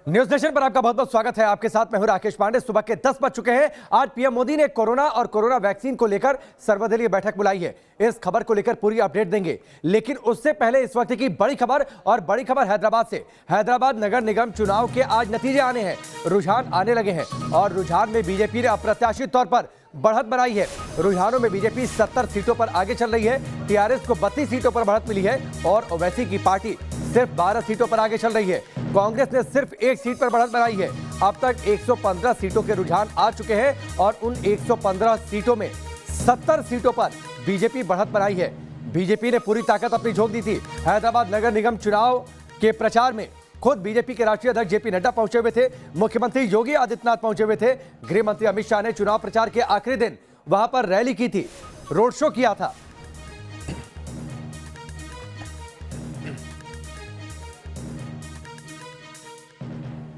News nation पर आपका बहुत बहुत स्वागत है। आपके साथ मैं हूं राकेश पांडे। सुबह के 10 बज चुके हैं। आज पीएम मोदी ने कोरोना और कोरोना वैक्सीन को लेकर सर्वदलीय बैठक बुलाई है। इस खबर को लेकर पूरी अपडेट देंगे, लेकिन उससे पहले इस वक्त की बड़ी खबर, और बड़ी खबर हैदराबाद से। हैदराबाद नगर निगम चुनाव के आज नतीजे आने हैं, रुझान आने लगे हैं और रुझान में बीजेपी ने अप्रत्याशित तौर पर बढ़त बनाई है। रुझानों में बीजेपी 70 सीटों पर आगे चल रही है। टीआरएस को 32 सीटों पर बढ़त मिली है और ओवैसी की पार्टी सिर्फ 12 सीटों पर आगे चल रही है। कांग्रेस ने सिर्फ 1 सीट पर बढ़त बनाई है। अब तक 115 सीटों के रुझान आ चुके हैं और उन 115 सीटों में 70 सीटों पर बीजेपी बढ़त बनाई है। बीजेपी ने पूरी ताकत अपनी झोंक दी थी। हैदराबाद नगर निगम चुनाव के प्रचार में खुद बीजेपी के राष्ट्रीय अध्यक्ष जेपी नड्डा पहुंचे हुए थे, मुख्यमंत्री योगी आदित्यनाथ पहुंचे हुए थे, गृह मंत्री अमित शाह ने चुनाव प्रचार के आखिरी दिन वहां पर रैली की थी, रोड शो किया था।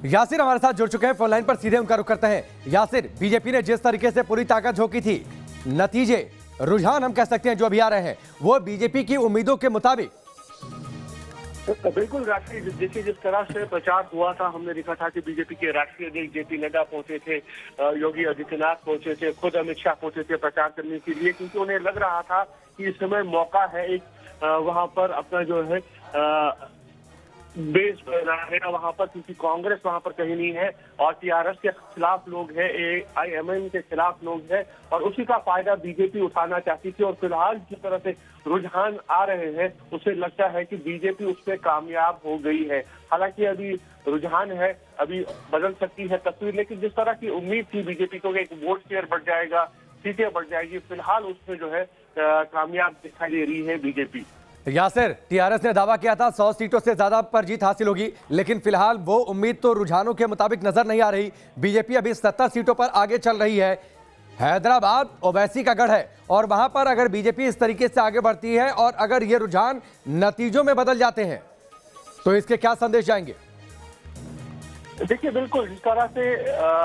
यासिर हमारे साथ जुड़ चुके हैं फोन लाइन पर, सीधे उनका रुख करते हैं। यासिर, बीजेपी ने जिस तरीके से पूरी ताकत झोंकी थी, नतीजे, रुझान हम कह सकते हैं जो अभी आ रहे हैं, वो बीजेपी की उम्मीदों के मुताबिक? बिल्कुल राष्ट्रीय, देखिए जिस तरह से प्रचार हुआ था, हमने देखा था कि बीजेपी के राष्ट्रीय अध्यक्ष जेपी नड्डा पहुंचे थे, योगी आदित्यनाथ पहुंचे थे, खुद अमित शाह पहुंचे थे प्रचार करने के लिए, क्योंकि उन्हें लग रहा था कि इस समय मौका है एक वहां पर अपना जो है बेस बना है वहां पर, क्योंकि कांग्रेस वहां पर कहीं नहीं है और टीआरएस के खिलाफ लोग हैं, एआईएमएम के खिलाफ लोग हैं और उसी का फायदा बीजेपी उठाना चाहती थी। और फिलहाल जिस तरह से रुझान आ रहे हैं, उसे लगता है कि बीजेपी उसमें कामयाब हो गई है। हालांकि अभी रुझान है, अभी बदल सकती है तस्वीर, लेकिन जिस तरह की उम्मीद थी बीजेपी को एक वोट शेयर बढ़ जाएगा, सीटें बढ़ जाएगी, फिलहाल उसमें जो है कामयाब दिखाई दे रही है बीजेपी। यासिर, टीआरएस ने दावा किया था 100 सीटों से ज्यादा पर जीत हासिल होगी, लेकिन फिलहाल वो उम्मीद तो रुझानों के मुताबिक नजर नहीं आ रही। बीजेपी अभी 70 सीटों पर आगे चल रही है। हैदराबाद ओवैसी का गढ़ है और वहां पर अगर बीजेपी इस तरीके से आगे बढ़ती है और अगर ये रुझान नतीजों में बदल जाते हैं, तो इसके क्या संदेश जाएंगे? देखिए बिल्कुल, जिस तरह से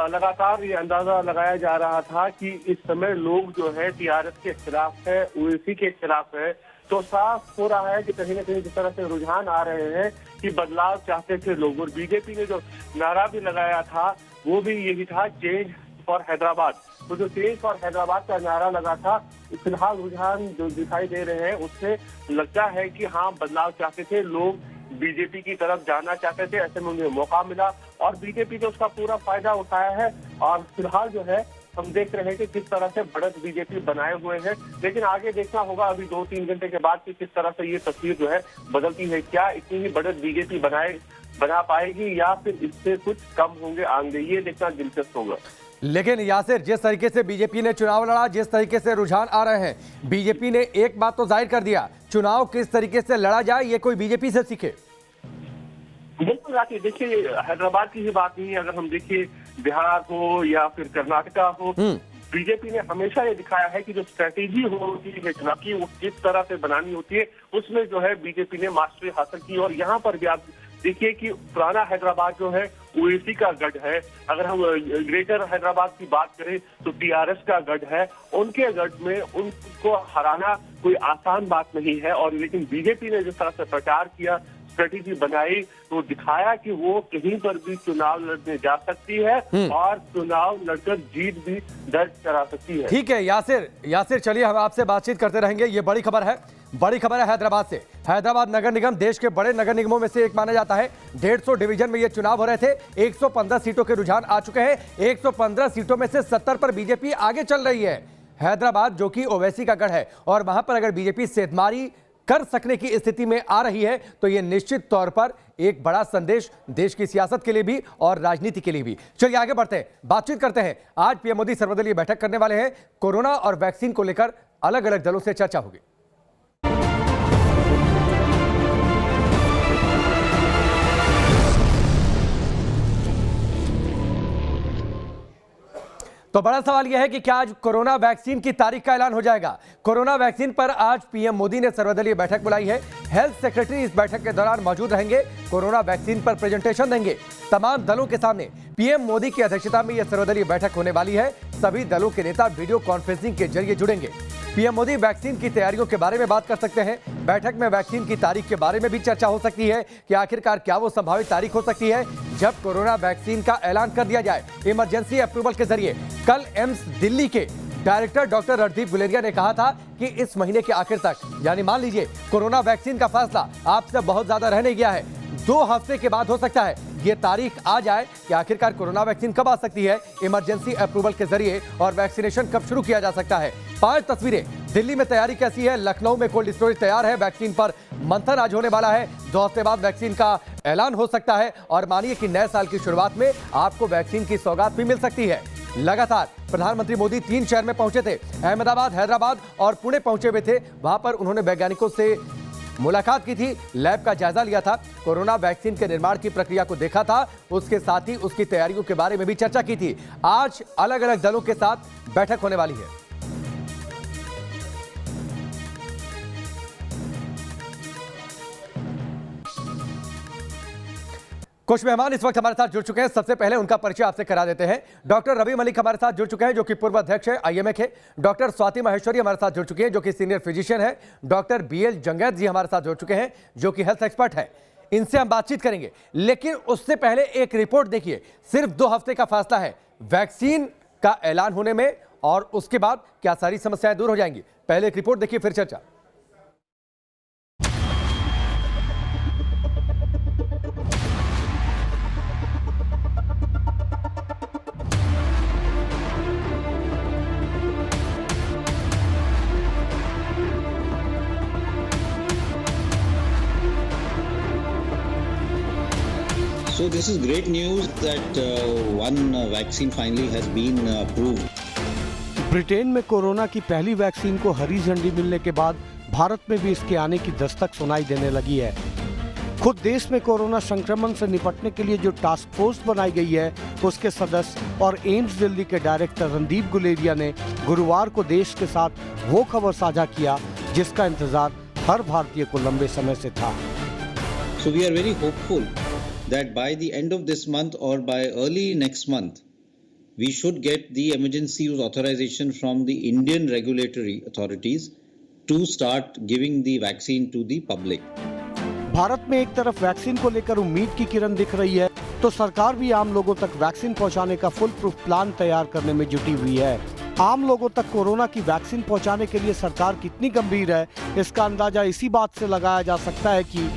लगातार ये अंदाजा लगाया जा रहा था कि इस समय लोग जो है टीआरएस के खिलाफ है, ओवैसी के खिलाफ है, तो साफ हो रहा है कि कहीं ना कहीं जिस तरह से रुझान आ रहे हैं कि बदलाव चाहते थे लोग। और बीजेपी ने जो नारा भी लगाया था वो भी यही था, चेंज फॉर हैदराबाद। तो जो चेंज फॉर हैदराबाद का नारा लगा था, फिलहाल रुझान जो दिखाई दे रहे हैं उससे लगता है कि हाँ, बदलाव चाहते थे लोग, बीजेपी की तरफ जाना चाहते थे, ऐसे में उन्हें मौका मिला और बीजेपी ने उसका पूरा फायदा उठाया है। और फिलहाल जो है हम देख रहे हैं कि किस तरह से बढ़त बीजेपी बनाए हुए हैं, लेकिन आगे देखना होगा अभी 2-3 घंटे के बाद कि किस तरह से ये तस्वीर जो है बदलती है। क्या इतनी ही बढ़त बीजेपी बना पाएगी या फिर इससे कुछ कम होंगे आंगे, ये देखना दिलचस्प होगा। लेकिन यासिर, जिस तरीके से बीजेपी ने चुनाव लड़ा, जिस तरीके से रुझान आ रहे हैं, बीजेपी ने एक बात तो जाहिर कर दिया, चुनाव किस तरीके से लड़ा जाए ये कोई बीजेपी से सीखे। बिल्कुल राकेश, देखिए हैदराबाद की ही बात नहीं है, अगर हम देखिए बिहार हो या फिर कर्नाटका हो, बीजेपी ने हमेशा ये दिखाया है कि जो स्ट्रेटेजी होती है चुनाव की, वो किस तरह से बनानी होती है, उसमें जो है बीजेपी ने मास्टरी हासिल की। और यहाँ पर भी आप देखिए कि पुराना हैदराबाद जो है ओवैसी का गढ़ है। अगर हम ग्रेटर हैदराबाद की बात करें तो टीआरएस का गढ़ है। उनके गढ़ में उनको हराना कोई आसान बात नहीं है। और लेकिन बीजेपी ने जिस तरह से प्रचार किया, स्ट्रेटेजी बनाई, तो दिखाया कि वो कहीं पर भी चुनाव लड़ने जा सकती है और चुनाव लड़कर जीत भी दर्ज करा सकती है। ठीक है यासिर, चलिए हम आपसे बातचीत करते रहेंगे। ये बड़ी खबर है हैदराबाद से। हैदराबाद नगर निगम देश के बड़े नगर निगमों में से एक माना जाता है। 150 डिवीजन में ये चुनाव हो रहे थे। 115 सीटों के रुझान आ चुके हैं। 115 सीटों में से 70 पर बीजेपी आगे चल रही है। हैदराबाद जो कि ओवैसी का गढ़ है, और वहां पर अगर बीजेपी सेंधमारी कर सकने की स्थिति में आ रही है, तो यह निश्चित तौर पर एक बड़ा संदेश देश की सियासत के लिए भी और राजनीति के लिए भी। चलिए आगे बढ़ते हैं, बातचीत करते हैं। आज पीएम मोदी सर्वदलीय बैठक करने वाले हैं। कोरोना और वैक्सीन को लेकर अलग अलग दलों से चर्चा होगी। तो बड़ा सवाल यह है कि क्या आज कोरोना वैक्सीन की तारीख का ऐलान हो जाएगा। कोरोना वैक्सीन पर आज पीएम मोदी ने सर्वदलीय बैठक बुलाई है। हेल्थ सेक्रेटरी इस बैठक के दौरान मौजूद रहेंगे, कोरोना वैक्सीन पर प्रेजेंटेशन देंगे तमाम दलों के सामने। पीएम मोदी की अध्यक्षता में यह सर्वदलीय बैठक होने वाली है। सभी दलों के नेता वीडियो कॉन्फ्रेंसिंग के जरिए जुड़ेंगे। पीएम मोदी वैक्सीन की तैयारियों के बारे में बात कर सकते हैं। बैठक में वैक्सीन की तारीख के बारे में भी चर्चा हो सकती है कि आखिरकार क्या वो संभावित तारीख हो सकती है जब कोरोना वैक्सीन का ऐलान कर दिया जाए इमरजेंसी अप्रूवल के जरिए। कल एम्स दिल्ली के डायरेक्टर डॉक्टर रणदीप गुलेरिया ने कहा था कि इस महीने के आखिर तक, यानी मान लीजिए कोरोना वैक्सीन का फैसला आपसे बहुत ज्यादा रहने गया है, 2 हफ्ते के बाद हो सकता है ये तारीख आ जाए कि आखिरकार कोरोना वैक्सीन कब आ सकती है इमरजेंसी अप्रूवल के जरिए और वैक्सीनेशन कब शुरू किया जा सकता है। 5 तस्वीरें। दिल्ली में तैयारी कैसी है? लखनऊ में कोल्ड स्टोरेज तैयार है, वैक्सीन पर मंथन आज होने वाला है, 2 हफ्ते बाद वैक्सीन का ऐलान हो सकता है और मानिए कि नए साल की शुरुआत में आपको वैक्सीन की सौगात भी मिल सकती है। लगातार प्रधानमंत्री मोदी 3 शहर में पहुंचे थे, अहमदाबाद, हैदराबाद और पुणे पहुंचे हुए थे। वहां पर उन्होंने वैज्ञानिकों से मुलाकात की थी, लैब का जायजा लिया था, कोरोना वैक्सीन के निर्माण की प्रक्रिया को देखा था, उसके साथ ही उसकी तैयारियों के बारे में भी चर्चा की थी। आज अलग अलग दलों के साथ बैठक होने वाली है। कुछ मेहमान इस वक्त हमारे साथ जुड़ चुके हैं। सबसे पहले उनका परिचय आपसे करा देते हैं। डॉक्टर रवि मलिक हमारे साथ जुड़ चुके हैं, जो कि पूर्व अध्यक्ष है आईएमए के। डॉक्टर स्वाति माहेश्वरी हमारे साथ जुड़ चुकी हैं, जो कि सीनियर फिजिशियन है। डॉक्टर बीएल जंगैत जी हमारे साथ जुड़ चुके हैं, जो कि हेल्थ एक्सपर्ट है। इनसे हम बातचीत करेंगे, लेकिन उससे पहले एक रिपोर्ट देखिए। सिर्फ 2 हफ्ते का फासला है वैक्सीन का ऐलान होने में, और उसके बाद क्या सारी समस्याएं दूर हो जाएंगी? पहले एक रिपोर्ट देखिए, फिर चर्चा। So this is great news that one vaccine finally has been approved. Britain में कोरोना की पहली वैक्सीन को हरी झंडी मिलने के बाद भारत में भी इसके आने की दस्तक सुनाई देने लगी है। खुद देश में कोरोना संक्रमण से निपटने के लिए जो टास्क फोर्स बनाई गई है, उसके सदस्य और एम्स दिल्ली के डायरेक्टर रणदीप गुलेरिया ने गुरुवार को देश के साथ वो खबर साझा किया जिसका इंतजार हर भारतीय को लंबे समय से था। So we are very hopeful that by the end of this month or by early next month, we should get the emergency use authorization from the Indian regulatory authorities to start giving the vaccine to the public. Bharat में एक तरफ vaccine को लेकर उम्मीद की किरण दिख रही है, तो सरकार भी आम लोगों तक वैक्सीन पहुंचाने का फुल प्रूफ प्लान तैयार करने में जुटी हुई है। आम लोगों तक कोरोना की वैक्सीन पहुंचाने के लिए सरकार कितनी गंभीर है, इसका अंदाजा इसी बात से लगाया जा सकता है कि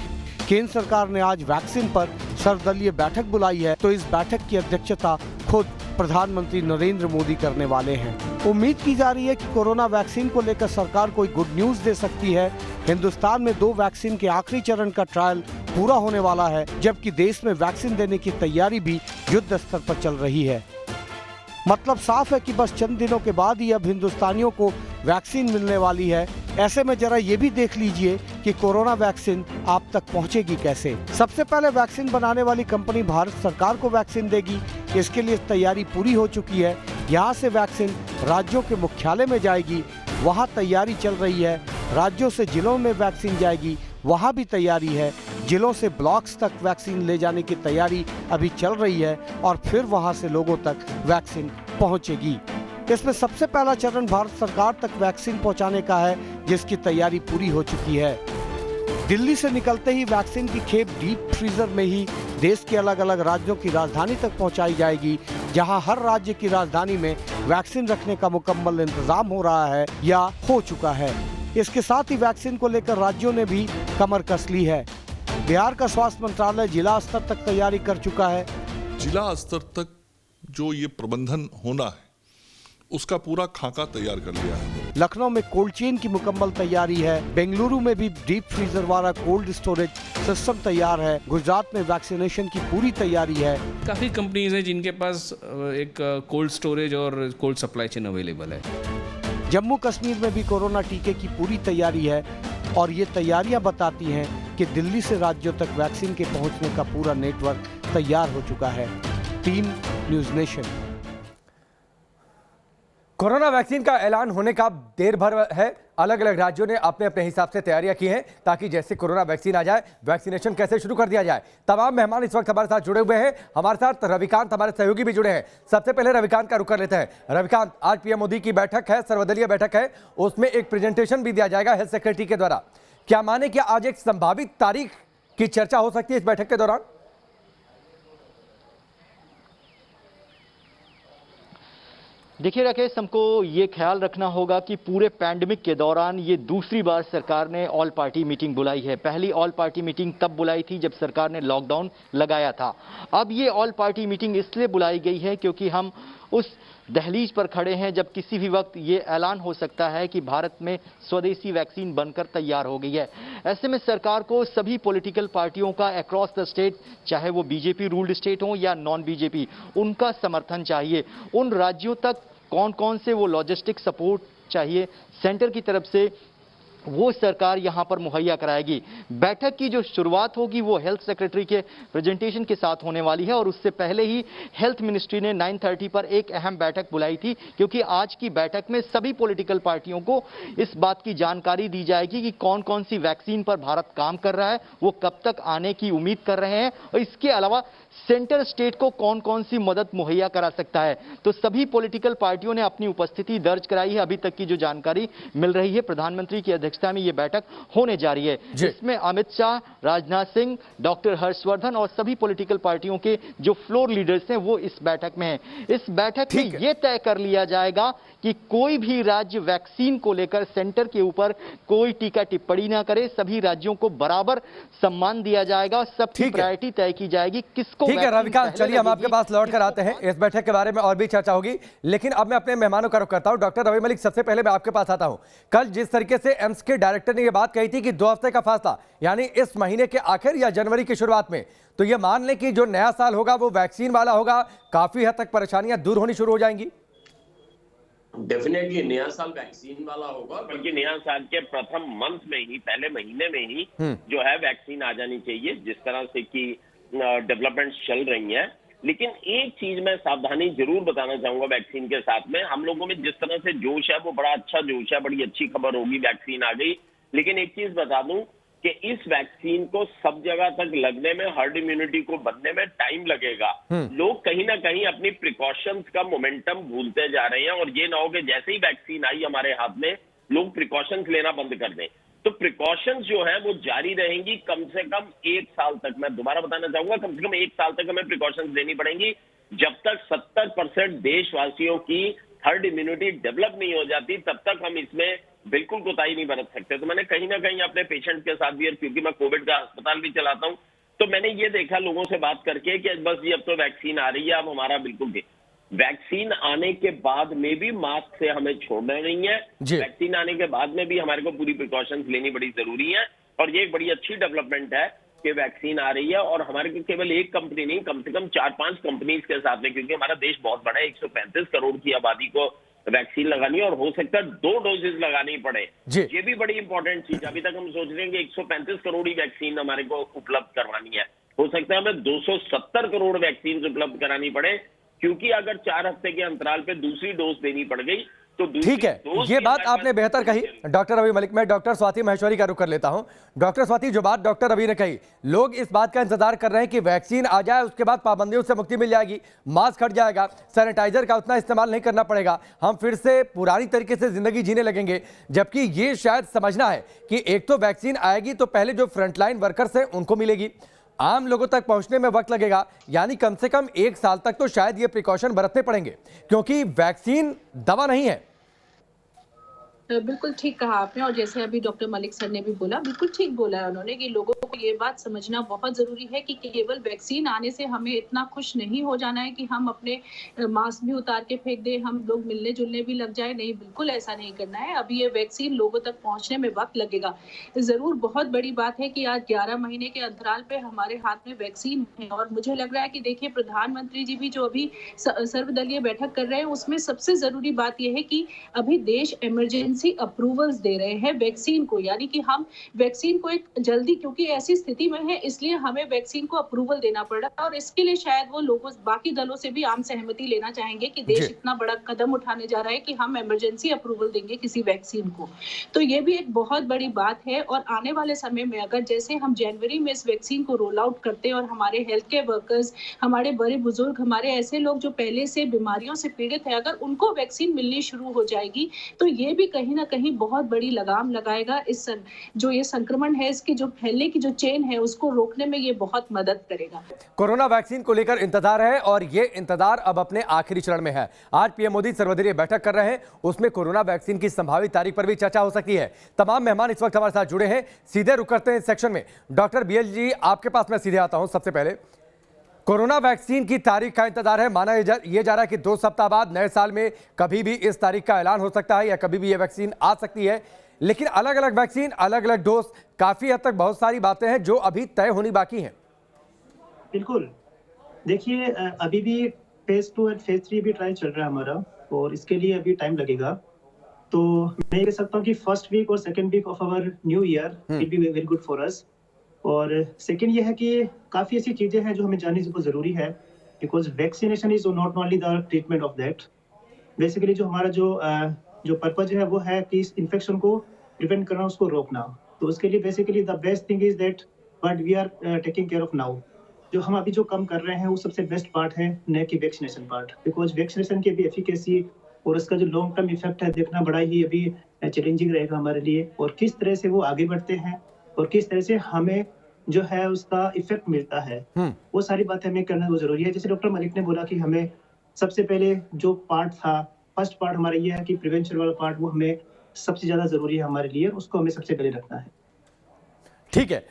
केंद्र सरकार ने आज वैक्सीन पर सर्वदलीय बैठक बुलाई है, तो इस बैठक की अध्यक्षता खुद प्रधानमंत्री नरेंद्र मोदी करने वाले हैं। उम्मीद की जा रही है कि कोरोना वैक्सीन को लेकर सरकार कोई गुड न्यूज दे सकती है। हिंदुस्तान में 2 वैक्सीन के आखिरी चरण का ट्रायल पूरा होने वाला है, जबकि देश में वैक्सीन देने की तैयारी भी युद्ध स्तर पर चल रही है। मतलब साफ है कि बस चंद दिनों के बाद ही अब हिंदुस्तानियों को वैक्सीन मिलने वाली है। ऐसे में जरा ये भी देख लीजिए कि कोरोना वैक्सीन आप तक पहुंचेगी कैसे। सबसे पहले वैक्सीन बनाने वाली कंपनी भारत सरकार को वैक्सीन देगी। इसके लिए तैयारी पूरी हो चुकी है। यहाँ से वैक्सीन राज्यों के मुख्यालय में जाएगी, वहाँ तैयारी चल रही है। राज्यों से जिलों में वैक्सीन जाएगी, वहाँ भी तैयारी है। जिलों से ब्लॉक्स तक वैक्सीन ले जाने की तैयारी अभी चल रही है और फिर वहाँ से लोगों तक वैक्सीन पहुँचेगी। इसमें सबसे पहला चरण भारत सरकार तक वैक्सीन पहुँचाने का है, जिसकी तैयारी पूरी हो चुकी है। दिल्ली से निकलते ही वैक्सीन की खेप डीप फ्रीजर में ही देश के अलग अलग राज्यों की राजधानी तक पहुंचाई जाएगी, जहां हर राज्य की राजधानी में वैक्सीन रखने का मुकम्मल इंतजाम हो रहा है या हो चुका है। इसके साथ ही वैक्सीन को लेकर राज्यों ने भी कमर कस ली है। बिहार का स्वास्थ्य मंत्रालय जिला स्तर तक तैयारी कर चुका है। जिला स्तर तक जो ये प्रबंधन होना है, उसका पूरा खाका तैयार कर लिया है। लखनऊ में कोल्ड चेन की मुकम्मल तैयारी है। बेंगलुरु में भी डीप फ्रीजर वाला कोल्ड स्टोरेज सिस्टम तैयार है। गुजरात में वैक्सीनेशन की पूरी तैयारी है। काफ़ी कंपनीज हैं जिनके पास एक कोल्ड स्टोरेज और कोल्ड सप्लाई चेन अवेलेबल है। जम्मू कश्मीर में भी कोरोना टीके की पूरी तैयारी है और ये तैयारियां बताती हैं कि दिल्ली से राज्यों तक वैक्सीन के पहुंचने का पूरा नेटवर्क तैयार हो चुका है। Team news nation. Corona vaccine का ऐलान होने का देर भर है। अलग अलग राज्यों ने अपने अपने हिसाब से तैयारियां की हैं ताकि जैसे कोरोना वैक्सीन आ जाए वैक्सीनेशन कैसे शुरू कर दिया जाए। तमाम मेहमान इस वक्त हमारे साथ जुड़े हुए हैं। हमारे साथ रविकांत हमारे सहयोगी भी जुड़े हैं। सबसे पहले रविकांत का रुख कर लेते हैं। रविकांत, आज पीएम मोदी की बैठक है, सर्वदलीय बैठक है, उसमें एक प्रेजेंटेशन भी दिया जाएगा हेल्थ सेक्रेटरी के द्वारा। क्या माने कि आज एक संभावित तारीख की चर्चा हो सकती है इस बैठक के दौरान? देखिए राकेश, हमको ये ख्याल रखना होगा कि पूरे पैंडेमिक के दौरान ये दूसरी बार सरकार ने ऑल पार्टी मीटिंग बुलाई है। पहली ऑल पार्टी मीटिंग तब बुलाई थी जब सरकार ने लॉकडाउन लगाया था। अब ये ऑल पार्टी मीटिंग इसलिए बुलाई गई है क्योंकि हम उस दहलीज पर खड़े हैं जब किसी भी वक्त ये ऐलान हो सकता है कि भारत में स्वदेशी वैक्सीन बनकर तैयार हो गई है। ऐसे में सरकार को सभी पॉलिटिकल पार्टियों का अक्रॉस द स्टेट, चाहे वो बीजेपी रूल्ड स्टेट हो या नॉन बीजेपी, उनका समर्थन चाहिए। उन राज्यों तक कौन कौन से वो लॉजिस्टिक सपोर्ट चाहिए सेंटर की तरफ से, वो सरकार यहां पर मुहैया कराएगी। बैठक की जो शुरुआत होगी वो हेल्थ सेक्रेटरी के प्रेजेंटेशन के साथ होने वाली है और उससे पहले ही हेल्थ मिनिस्ट्री ने 9:30 पर एक अहम बैठक बुलाई थी क्योंकि आज की बैठक में सभी पॉलिटिकल पार्टियों को इस बात की जानकारी दी जाएगी कि कौन कौन सी वैक्सीन पर भारत काम कर रहा है, वो कब तक आने की उम्मीद कर रहे हैं और इसके अलावा सेंटर स्टेट को कौन कौन सी मदद मुहैया करा सकता है। तो सभी पॉलिटिकल पार्टियों ने अपनी उपस्थिति दर्ज कराई है। अभी तक की जो जानकारी मिल रही है, प्रधानमंत्री की अध्यक्षता में ये बैठक होने जा रही है। इसमें अमित शाह, राजनाथ सिंह, डॉक्टर हर्षवर्धन और सभी पॉलिटिकल पार्टियों के जो फ्लोर लीडर्स हैं वो इस बैठक में हैं। इस बैठक में यह तय कर लिया जाएगा कि कोई भी राज्य वैक्सीन को लेकर सेंटर के ऊपर कोई टीका टिप्पणी ना करे। सभी राज्यों को बराबर सम्मान दिया जाएगा, सबकी प्रायोरिटी तय की जाएगी किसको। ठीक है रविकांत, चलिए हम आपके पास लौट कर आते हैं। इस बैठक के बारे में और भी चर्चा होगी, लेकिन अब मैं अपने मेहमानों का रुख करता हूं। डॉक्टर रवि मलिक, सबसे पहले मैं आपके पास आता हूं। कल जिस तरीके से एम्स के डायरेक्टर ने यह बात कही थी कि 2 हफ्ते का फासला, यानी इस महीने के आखिर या जनवरी की शुरुआत में, तो यह मान लें कि जो नया साल होगा वो वैक्सीन वाला होगा, काफी हद तक परेशानियां दूर होनी शुरू हो जाएंगी। डेफिनेटली नया साल वैक्सीन वाला होगा, बल्कि नया साल के प्रथम मंथ में ही, पहले महीने में ही जो है वैक्सीन आ जानी चाहिए, जिस तरह से कि डेवलपमेंट चल रही है। लेकिन एक चीज मैं सावधानी जरूर बताना चाहूंगा वैक्सीन के साथ में। हम लोगों में जिस तरह से जोश है वो बड़ा अच्छा जोश है, बड़ी अच्छी खबर होगी, वैक्सीन आ गई। लेकिन एक चीज बता दूं कि इस वैक्सीन को सब जगह तक लगने में, हर्ड इम्यूनिटी को बनने में टाइम लगेगा। लोग कहीं ना कहीं अपनी प्रिकॉशंस का मोमेंटम भूलते जा रहे हैं और ये ना हो कि जैसे ही वैक्सीन आई हमारे हाथ में लोग प्रिकॉशंस लेना बंद कर दें। तो प्रिकॉशंस जो है वो जारी रहेंगी कम से कम 1 साल तक। मैं दोबारा बताना चाहूंगा, कम से कम 1 साल तक हमें प्रिकॉशंस लेनी पड़ेंगी जब तक 70% देशवासियों की हर्ड इम्यूनिटी डेवलप नहीं हो जाती, तब तक हम इसमें बिल्कुल कोताही नहीं बरत सकते। तो मैंने कहीं ना कहीं अपने पेशेंट के साथ भी, और क्योंकि मैं कोविड का अस्पताल भी चलाता हूं, तो मैंने ये देखा लोगों से बात करके कि बस जी अब तो वैक्सीन आ रही है, अब हमारा बिल्कुल वैक्सीन आने के बाद में भी मास्क से हमें छोड़ना नहीं है। वैक्सीन आने के बाद में भी हमारे को पूरी प्रिकॉशंस लेनी बड़ी जरूरी है और ये एक बड़ी अच्छी डेवलपमेंट है कि वैक्सीन आ रही है। और हमारे को केवल एक कंपनी नहीं, कम से कम 4-5 कंपनीज के साथ में, क्योंकि हमारा देश बहुत बड़ा है, 135 करोड़ की आबादी को वैक्सीन लगानी है और हो सकता है 2 डोजेस लगानी पड़े। ये भी बड़ी इंपॉर्टेंट चीज। अभी तक हम सोच रहे हैं कि 135 करोड़ ही वैक्सीन हमारे को उपलब्ध करवानी है, हो सकता है हमें 270 करोड़ वैक्सीन उपलब्ध करानी पड़े, क्योंकि अगर 4 हफ्ते के अंतराल पे दूसरी डोज देनी पड़ गई तो ठीक है, ये बात आपने बेहतर कही डॉक्टर रवि मलिक। मैं डॉक्टर स्वाति महेश्वरी का रुख कर लेता हूं। डॉक्टर स्वाति, जो बात डॉक्टर रवि ने कही, लोग इस बात का इंतजार कर रहे हैं कि वैक्सीन आ जाए, उसके बाद पाबंदियों से मुक्ति मिल जाएगी, मास्क हट जाएगा, सैनिटाइजर का उतना इस्तेमाल नहीं करना पड़ेगा, हम फिर से पुरानी तरीके से जिंदगी जीने लगेंगे। जबकि ये शायद समझना है कि एक तो वैक्सीन आएगी तो पहले जो फ्रंटलाइन वर्कर्स हैं उनको मिलेगी, आम लोगों तक पहुंचने में वक्त लगेगा, यानी कम से कम 1 साल तक तो शायद ये प्रिकॉशन बरतने पड़ेंगे, क्योंकि वैक्सीन दवा नहीं है। बिल्कुल ठीक कहा आपने, और जैसे अभी डॉक्टर मलिक सर ने भी बोला, बिल्कुल ठीक बोला है उन्होंने कि लोगों को ये बात समझना बहुत जरूरी है कि केवल वैक्सीन आने से हमें इतना खुश नहीं हो जाना है कि हम अपने मास्क भी उतार के फेंक दें, हम लोग मिलने जुलने भी लग जाए। नहीं, बिल्कुल ऐसा नहीं करना है। अभी ये वैक्सीन लोगों तक पहुंचने में वक्त लगेगा। जरूर बहुत बड़ी बात है कि आज 11 महीने के अंतराल पे हमारे हाथ में वैक्सीन है और मुझे लग रहा है कि देखिए प्रधानमंत्री जी भी जो अभी सर्वदलीय बैठक कर रहे हैं, उसमें सबसे जरूरी बात यह है कि अभी देश इमरजेंसी इमरजेंसी अप्रूवल्स दे रहे हैं वैक्सीन को, यानी कि हम वैक्सीन को एक जल्दी, क्योंकि ऐसी स्थिति में है इसलिए हमें वैक्सीन को अप्रूवल देना पड़ रहा है और इसके लिए शायद वो लोगों बाकी दलों से भी आम सहमति लेना चाहेंगे कि देश इतना बड़ा कदम उठाने जा रहा है कि हम इमरजेंसी अप्रूवल देंगे किसी वैक्सीन को। तो ये भी एक बहुत बड़ी बात है और आने वाले समय में अगर जैसे हम जनवरी में इस वैक्सीन को रोल आउट करते हैं और हमारे हेल्थ केयर वर्कर्स, हमारे बड़े बुजुर्ग, हमारे ऐसे लोग जो पहले से बीमारियों से पीड़ित है, अगर उनको वैक्सीन मिलनी शुरू हो जाएगी तो ये भी कहीं ना कहीं बहुत बड़ी लगाम लगाएगा। इस जो ये संक्रमण है इसकी जो फैलने की जो चेन है उसको रोकने में ये बहुत मदद करेगा। कोरोना वैक्सीन को लेकर इंतजार है और ये इंतजार अब अपने आखिरी चरण में है। आज पीएम मोदी सर्वदलीय बैठक कर रहे हैं, उसमें कोरोना वैक्सीन की संभावित तारीख पर भी चर्चा हो सकती है। तमाम मेहमान इस वक्त हमारे साथ जुड़े हैं, सीधे रुक करते हैं इस सेक्शन में। डॉक्टर बीएल जी, आपके पास मैं सीधे आता हूं। सबसे पहले कोरोना वैक्सीन की तारीख का इंतजार है, माना ये जा रहा है कि 2 सप्ताह बाद नए साल में कभी भी इस तारीख का ऐलान हो सकता है या कभी भी ये वैक्सीन आ सकती है, लेकिन अलग अलग वैक्सीन, अलग अलग डोज, काफी हद तक बहुत सारी बातें हैं जो अभी तय होनी बाकी हैं। बिल्कुल, देखिए अभी भी फेज 2 और फेज 3 भी ट्रायल चल रहा है हमारा और इसके लिए अभी टाइम लगेगा। तो मैं कह सकता हूँ कि फर्स्ट वीक और second week of our new year will be very good for us. और सेकंड ये है कि काफ़ी ऐसी चीज़ें हैं जो हमें जानने की ज़रूरी है, because vaccination is not only the treatment of that. Basically जो हमारा जो पर्पज है वो है कि इस इन्फेक्शन को प्रिवेंट करना, उसको रोकना। तो उसके लिए basically the best thing is that what we are taking care of now. जो हम अभी जो कम कर रहे हैं वो सबसे बेस्ट पार्ट है, न कि वैक्सीनेशन पार्ट, बिकॉज वैक्सीनेशन की भी एफिकेसी और उसका जो लॉन्ग टर्म इफेक्ट है देखना बड़ा ही अभी चैलेंजिंग रहेगा हमारे लिए, और किस तरह से वो आगे बढ़ते हैं और किस तरह से हमें जो है उसका इफेक्ट मिलता है, वो सारी बातें हमें करना वो जरूरी है। जैसे डॉक्टर मलिक ने बोला कि हमें सबसे पहले जो पार्ट था, फर्स्ट पार्ट हमारा ये है कि प्रिवेंशन वाला पार्ट वो हमें सबसे ज्यादा जरूरी है हमारे लिए, उसको हमें सबसे पहले रखना है। ठीक है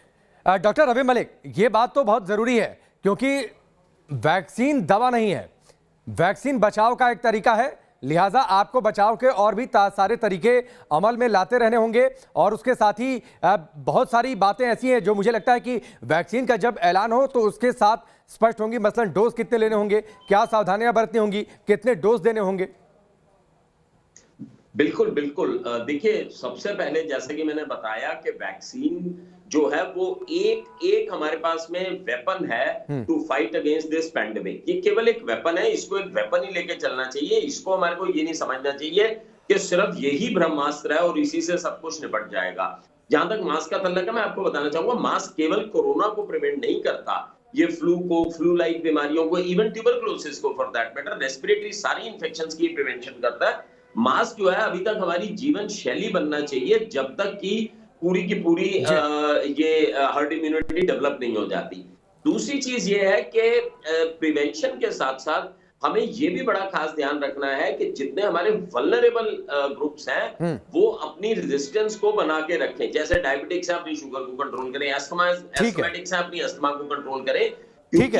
डॉक्टर रवि मलिक, ये बात तो बहुत जरूरी है क्योंकि वैक्सीन दवा नहीं है, वैक्सीन बचाव का एक तरीका है, लिहाजा आपको बचाव के और भी सारे तरीके अमल में लाते रहने होंगे। और उसके साथ ही बहुत सारी बातें ऐसी हैं जो मुझे लगता है कि वैक्सीन का जब ऐलान हो तो उसके साथ स्पष्ट होंगी, मसलन डोज कितने लेने होंगे, क्या सावधानियां बरतनी होंगी, कितने डोज देने होंगे। बिल्कुल बिल्कुल, देखिए सबसे पहले जैसे कि मैंने बताया कि वैक्सीन जो है वो एक हमारे पास में वेपन है to fight against this pandemic. ये केवल एक वेपन है, इसको एक वेपन ही लेके चलना चाहिए। इसको हमारे को ये नहीं समझना चाहिए कि सिर्फ यही ब्रह्मास्त्र है और इसी से सब कुछ निपट जाएगा। जहां तक मास्क का तल्लक है, मैं आपको बताना चाहूंगा, मास्क केवल कोरोना को प्रिवेंट नहीं करता, ये फ्लू लाइक बीमारियों को, इवन ट्यूबरक्लोसिस को, फॉर दैट मैटर रेस्पिरेटरी सारी इंफेक्शंस की प्रिवेंशन करता है। मास्क जो है अभी तक हमारी जीवन शैली बनना चाहिए जब तक कि पूरी की पूरी ये हर्ड इम्यूनिटी डेवलप नहीं हो जाती। दूसरी चीज ये है कि प्रिवेंशन के साथ साथ हमें ये भी बड़ा खास ध्यान रखना है कि जितने हमारे वल्नरेबल ग्रुप्स हैं वो अपनी रेजिस्टेंस को बना के रखें। जैसे डायबिटिक्स है, अपनी शुगर को कंट्रोल करें, एस्थमाटिक्स है, अपनी अस्थमा को कंट्रोल करें। ठीक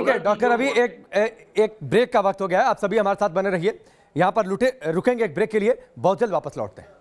है डॉक्टर, अभी एक ब्रेक का वक्त हो गया है, आप सभी हमारे साथ बने रहिए। यहां पर रुकेंगे एक ब्रेक के लिए, बहुत जल्द वापस लौटते हैं।